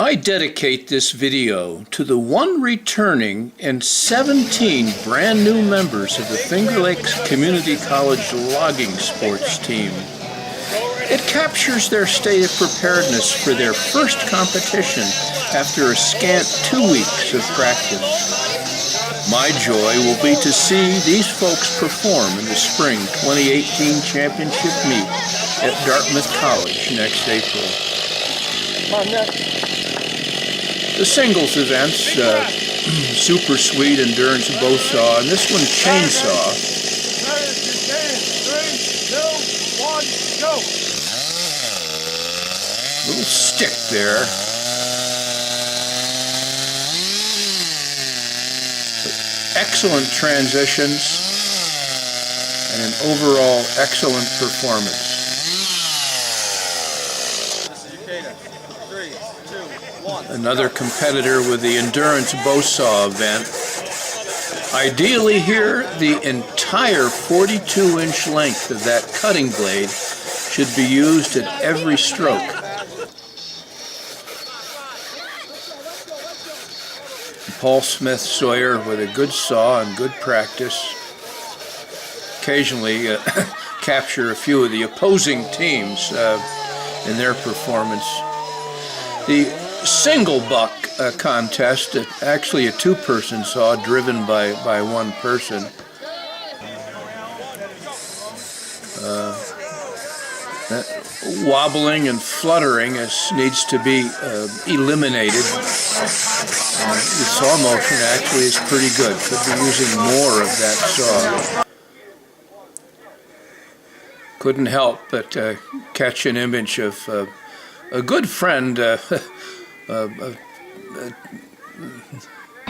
I dedicate this video to the one returning and 17 brand new members of the Finger Lakes Community College Logging Sports Team. It captures their state of preparedness for their first competition after a scant 2 weeks of practice. My joy will be to see these folks perform in the spring 2018 championship meet at Dartmouth College next April. Come on, Nick. The singles events, super sweet endurance bow saw, and this one chainsaw. 3, 2, 1, go! Little stick there. Excellent transitions and an overall excellent performance. Another competitor with the endurance bow saw event. Ideally here, the entire 42-inch length of that cutting blade should be used at every stroke. Paul Smith Sawyer with a good saw and good practice. Occasionally capture a few of the opposing teams in their performance. The single buck contest, actually a two-person saw driven by one person. Wobbling and fluttering needs to be eliminated. The saw motion actually is pretty good. Could be using more of that saw. Couldn't help but catch an image of a good friend. 3, 2,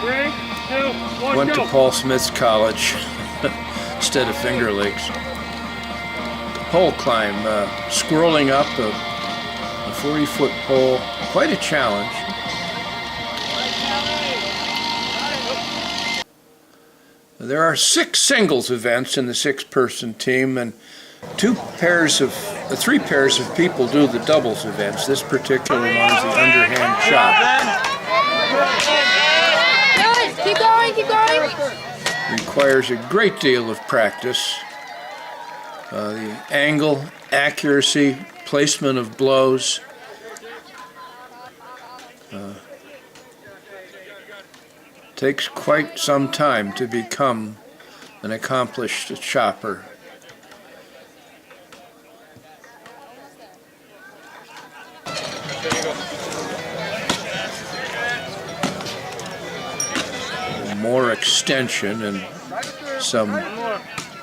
1, went go. to Paul Smith's college instead of Finger Lakes. Pole climb, squirreling up a 40-foot pole, quite a challenge. There are 6 singles events in the 6-person team, and 3 pairs of people do the doubles events. This particular one is the underhand chop. Good. Keep going, keep going. Requires a great deal of practice. The angle, accuracy, placement of blows. Takes quite some time to become an accomplished chopper. More extension and some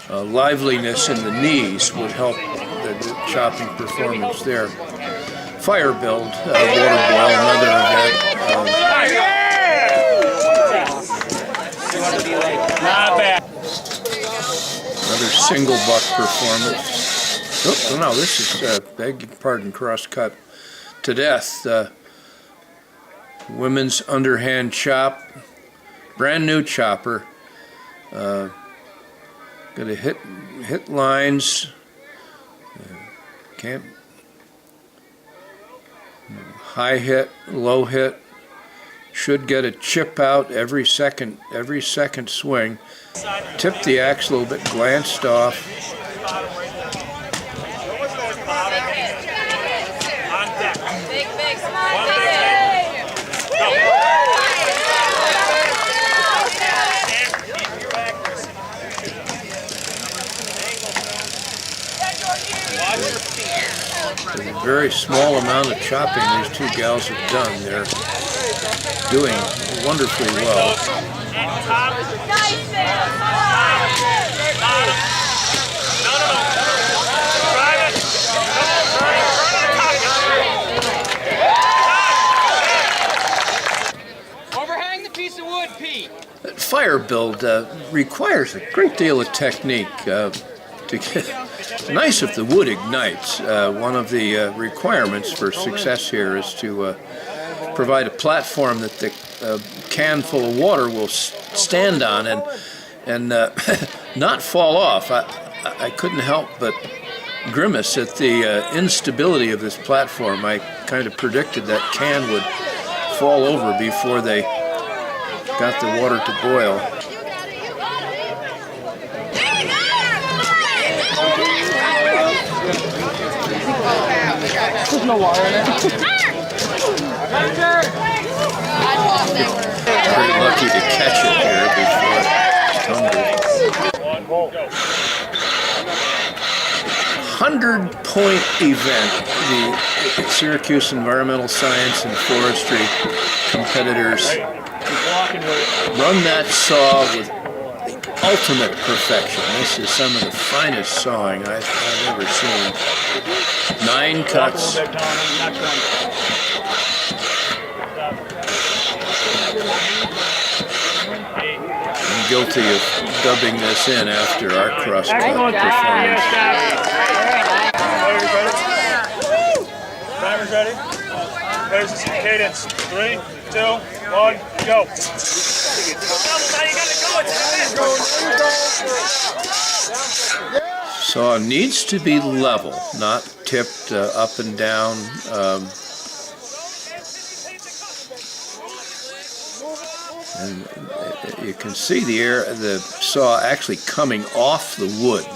liveliness in the knees would help the chopping performance there. Fire build, water boil, another event. Another single buck performance. Oh, no, this is, beg your pardon, crosscut to death. Women's underhand chop. Brand new chopper. Got to hit lines. Can't high hit, low hit. Should get a chip out every second swing. Tipped the axe a little bit, glanced off. There's a very small amount of chopping these two gals have done. They're doing wonderfully well. Overhang the piece of wood, Pete. That fire build requires a great deal of technique. It's nice if the wood ignites. One of the requirements for success here is to provide a platform that the can full of water will stand on and not fall off. I couldn't help but grimace at the instability of this platform. I kind of predicted that can would fall over before they got the water to boil. There's no water in it. Pretty lucky to catch it here before it tumbled. 100-point event. The Syracuse Environmental Science and Forestry competitors run that saw with the ultimate perfection. This is some of the finest sawing I've ever seen. 9 cuts. I'm guilty of dubbing this in after our Crosscut performance. Timer's ready. There's the cadence. 3, 2, 1, go. Saw needs to be level, not tipped up and down. And you can see the saw actually coming off the wood,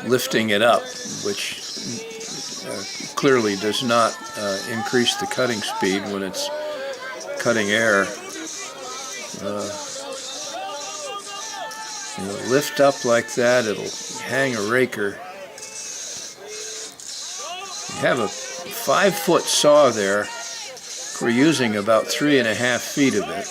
lifting it up, which clearly does not increase the cutting speed when it's cutting air. Lift up like that, it'll hang a raker. You have a 5-foot saw there. We're using about 3.5 feet of it.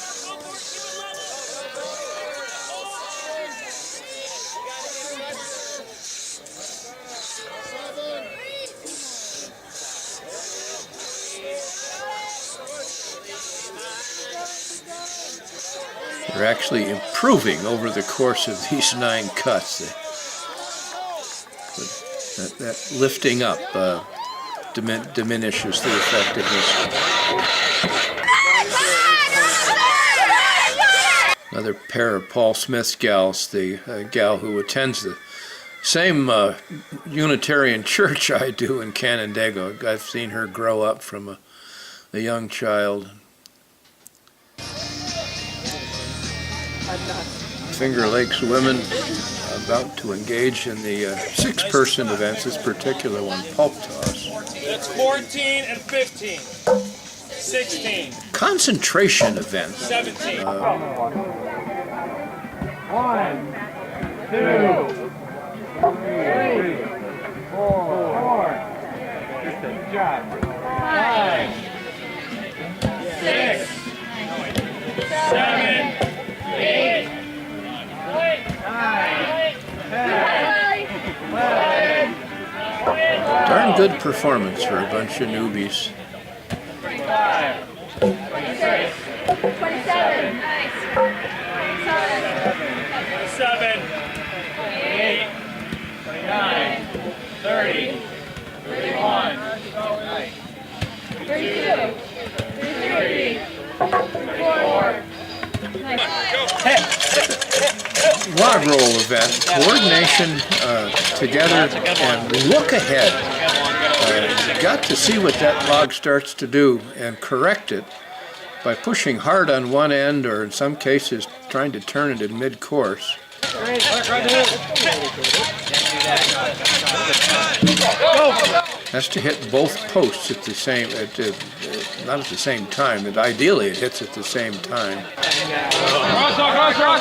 We're actually improving over the course of these 9 cuts. That lifting up diminishes the effectiveness. Another pair of Paul Smith's gals, the gal who attends the same Unitarian church I do in Canandaigua. I've seen her grow up from a young child. Finger Lakes women about to engage in the 6-person events, this particular one, pulp toss. It's 14 and 15. 16. Concentration event. 17. 1, 2, 3, 4. Good job. 5, 6, 7, 8, 9, 10, 11. Darn good performance for a bunch of newbies. 25, 26, 27, 27, 28, 29, 30, 31, 32, 33, 34. Log roll event, coordination together and look ahead. You've got to see what that log starts to do and correct it by pushing hard on one end, or in some cases trying to turn it in mid-course. Has to hit both posts at the same, not at the same time, but ideally it hits at the same time. Cross,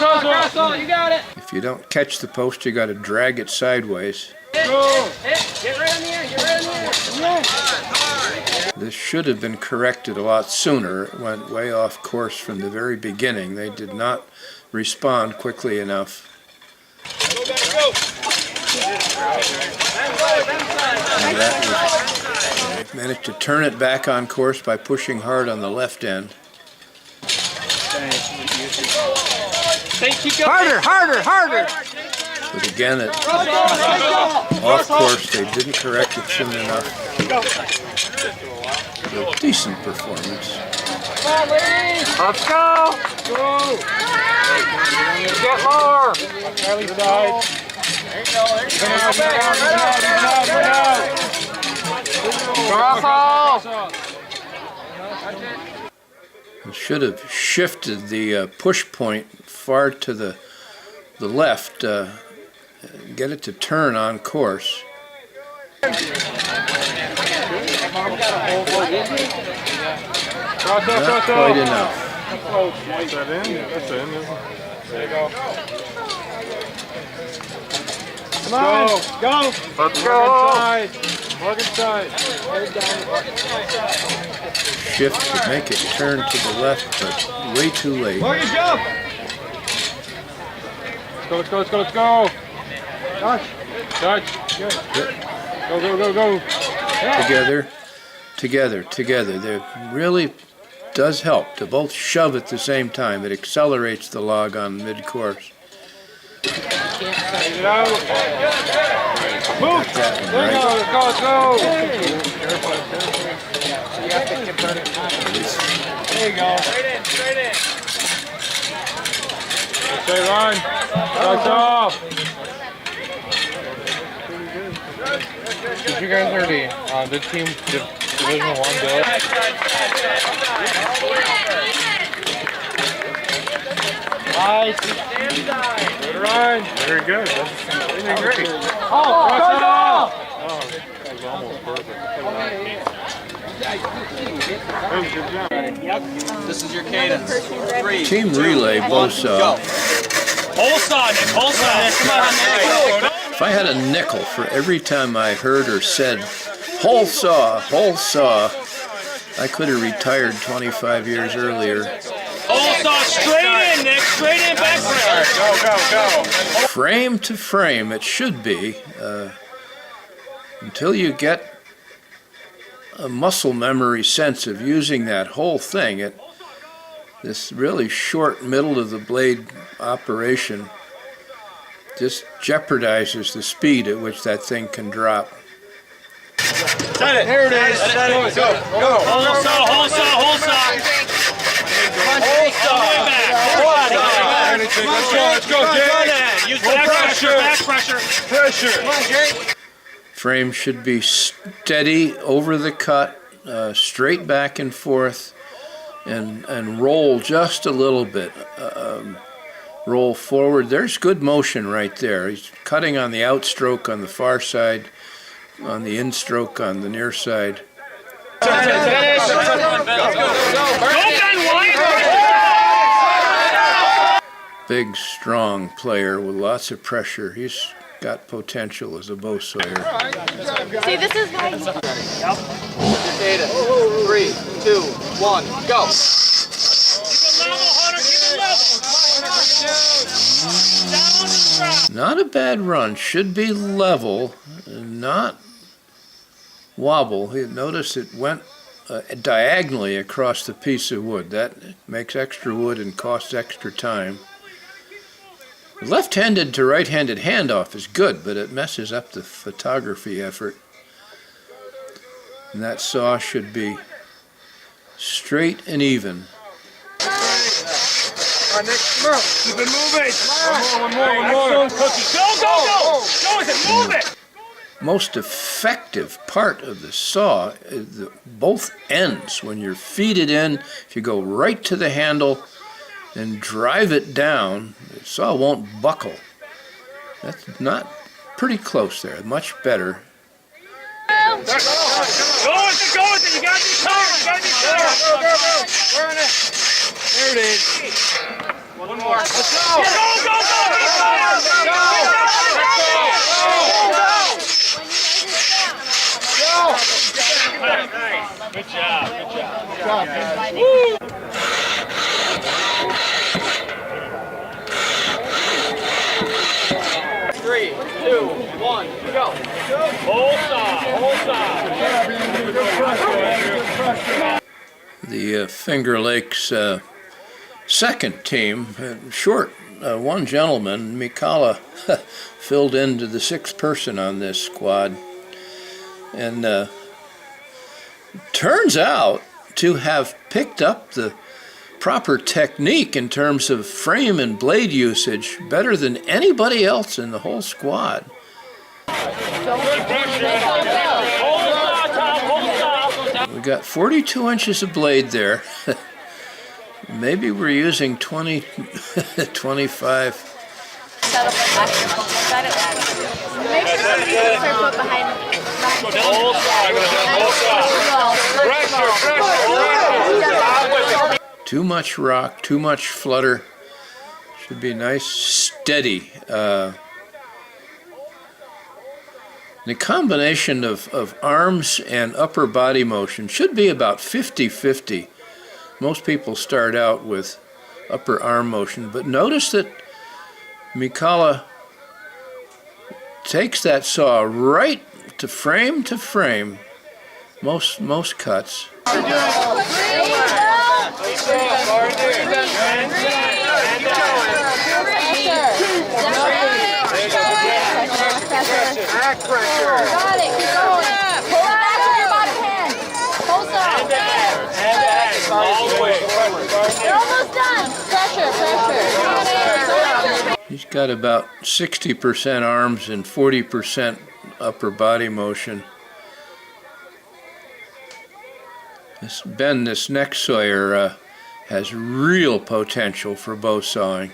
you got it. If you don't catch the post, you got to drag it sideways. Get right in here, get right in here. This should have been corrected a lot sooner. It went way off course from the very beginning. They did not respond quickly enough. And that was, managed to turn it back on course by pushing hard on the left end. Harder. But again, off course, they didn't correct it soon enough. A decent performance. Let's go. Get lower. Early side. Cross off. Should have shifted the push point far to the left, get it to turn on course. Not quite enough. Is that in? That's in, isn't it? There you go. Come on, go. Let's go. Work inside. Shift to make it turn to the left, but way too late. Morgan, jump. Let's go, let's go, let's go. Touch. Touch. Good. Go, go, go, go. Together. There really does help to both shove at the same time. It accelerates the log on mid-course. Get it out. Move. That one right. Let's go. You have to get better. There you go. Straight in. Stay run. That's off. You guys are the team Division 1 build. Nice. Good run. Very good. That's great. Oh, that was almost perfect. Good job. Yep. This is your cadence. 3, Team 2, relay, 1, both go. Whole saw, Nick. Whole saw. Come on, Nick. If I had a nickel for every time I heard or said, whole saw, I could have retired 25 years earlier. Whole saw, straight in, Nick. Straight in, back pressure. Go. Frame to frame, it should be, until you get a muscle memory sense of using that whole thing. This really short middle of the blade operation just jeopardizes the speed at which that thing can drop. Set it. There it is. Set it. Go. Whole saw. Hold back. Let's go, Jay. Use back pressure. Come on, Jay. Frame should be steady over the cut, straight back and forth, and roll just a little bit. Roll forward. There's good motion right there. He's cutting on the outstroke on the far side, on the instroke on the near side. Go, Big, strong player with lots of pressure. He's got potential as a bow sawyer. See, this is why. Data. 3, 2, 1, go. Not a bad run. Should be level, not wobble. Notice it went diagonally across the piece of wood. That makes extra wood and costs extra time. Left-handed to right-handed handoff is good, but it messes up the photography effort. And that saw should be straight and even. All right, Nick, come on. Keep it moving. One more. Cookie. Go. Go with it. Move it. Most effective part of the saw is both ends. When you're feeded in, if you go right to the handle and drive it down, the saw won't buckle. That's not pretty close there. Much better. Go with it. You got to be tired. Go. We're in it. There it is. One more. Let's go. Go. Good job. Woo. 3, 2, 1, go. Whole saw. The Finger Lakes second team, short, one gentleman, Mikala, filled into the sixth person on this squad, and turns out to have picked up the proper technique in terms of frame and blade usage better than anybody else in the whole squad. We got 42 inches of blade there. Maybe we're using 20, 25. Set up an extra. Set it. Make sure somebody puts their foot behind. Too much rock, too much flutter. Should be nice, steady. The combination of arms and upper body motion should be about 50-50. Most people start out with upper arm motion, but notice that Mikala takes that saw right to frame, most cuts. Back pressure. Got it. Keep going. Pull it back with your bottom hand. Pull some. All the way. You're almost done. Pressure. He's got about 60% arms and 40% upper body motion. This next sawyer has real potential for bow sawing.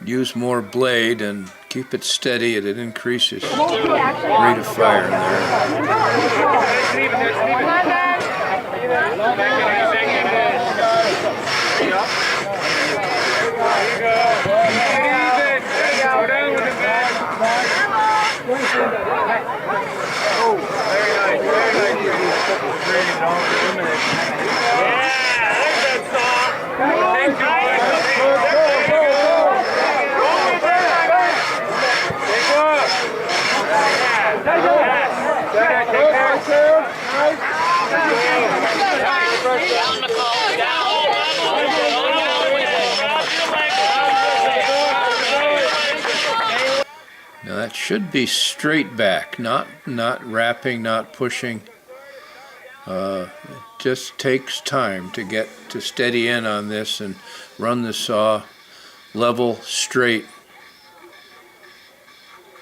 Use more blade and keep it steady, and it increases rate of fire in there. Now that should be straight back, not wrapping, not pushing. It just takes time to get to steady in on this and run the saw level, straight.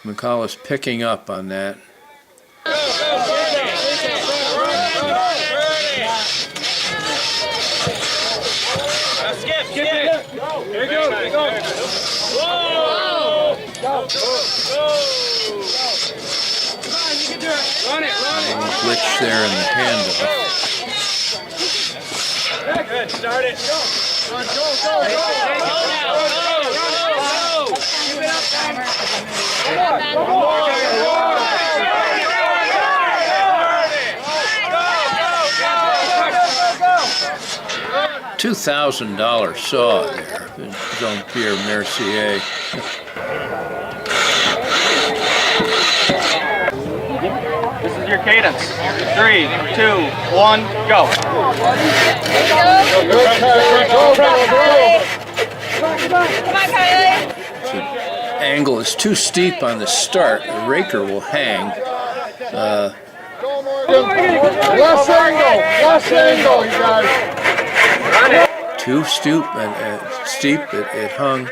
McCall is picking up on that. Here we go. Whoa! Go! Come on, you can do it. Run it. Glitch there in the handoff. Good, start it. Go. Keep it up, timer. $2,000 saw there, Jean-Pierre Mercier. This is your cadence. 3, 2, 1, go. Come on, Kylie. The angle is too steep on the start. The raker will hang. Less angle, you guys. Too steep, it hung.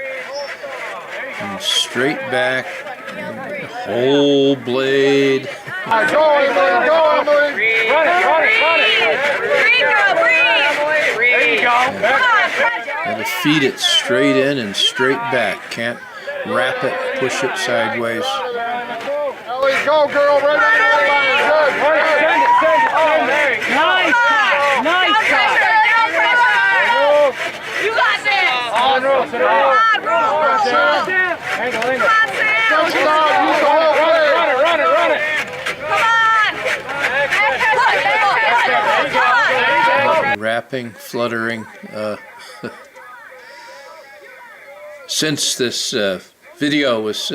And straight back, and whole blade. Go, Emily. Run it. Breathe, girl, breathe. There you go. Come on, pressure. Gotta feed it straight in and straight back. Can't wrap it, push it sideways. Ellie, go, girl. Right on the line. Good. Send it. Nice cut. Down pressure. You got this. On, Rose. Come on, Rose. Angle. Come on, Sam. Run it. Come on. Come on. Wrapping, fluttering. Since this video was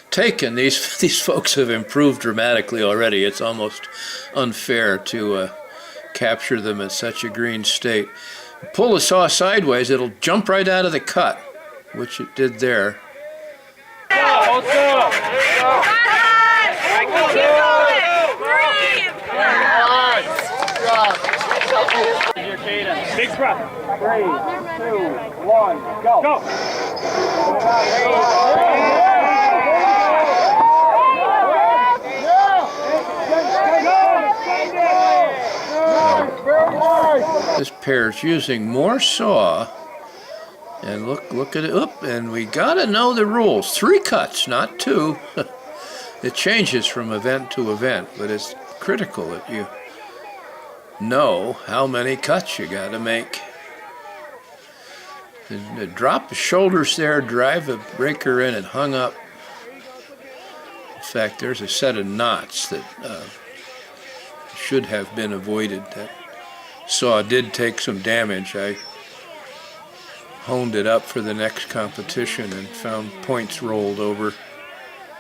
taken, these folks have improved dramatically already. It's almost unfair to capture them in such a green state. Pull the saw sideways, it'll jump right out of the cut, which it did there. Keep going. Breathe. Your cadence. Big breath. 3, 2, 1, go. This pairs using more saw. And look at it. Oop, and we gotta know the rules. 3 cuts, not 2. It changes from event to event, but it's critical that you know how many cuts you gotta make. And drop the shoulders there, drive the breaker in, and hung up. In fact, there's a set of knots that should have been avoided. That saw did take some damage. I honed it up for the next competition and found points rolled over.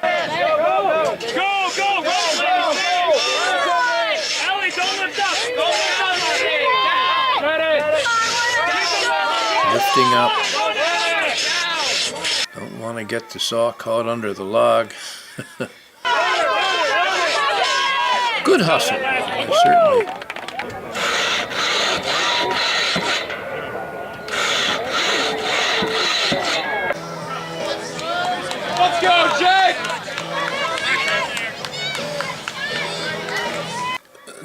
Go! Ellie, don't lift up! Don't lift up! Lifting up. Don't want to get the saw caught under the log. Good hustle, certainly. Let's go, Jake!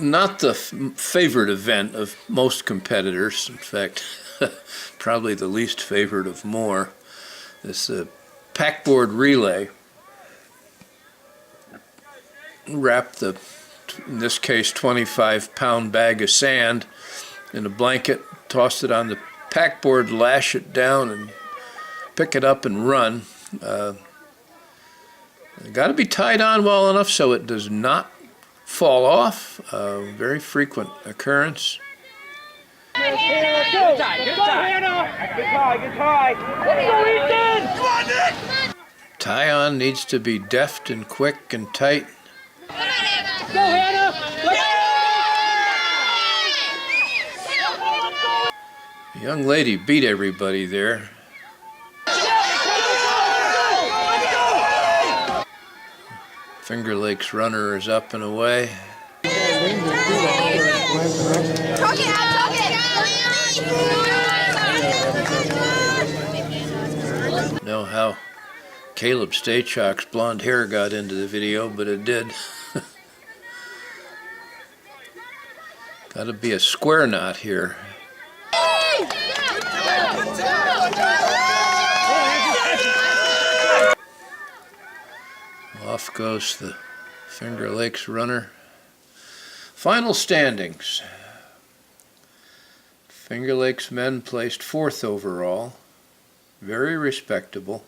Not the favorite event of most competitors. In fact, probably the least favorite of more. This packboard relay. Wrap the, in this case, 25-pound bag of sand in a blanket, toss it on the packboard, lash it down, and pick it up and run. Got to be tied on well enough so it does not fall off. Very frequent occurrence. Good tie. Come on, Nick! Tie on needs to be deft and quick and tight. Go, Hannah! The young lady beat everybody there. Finger Lakes runner is up and away. Know how Caleb Stachok's blonde hair got into the video, but it did. Gotta be a square knot here. Off goes the Finger Lakes runner. Final standings. Finger Lakes men placed 4th overall. Very respectable.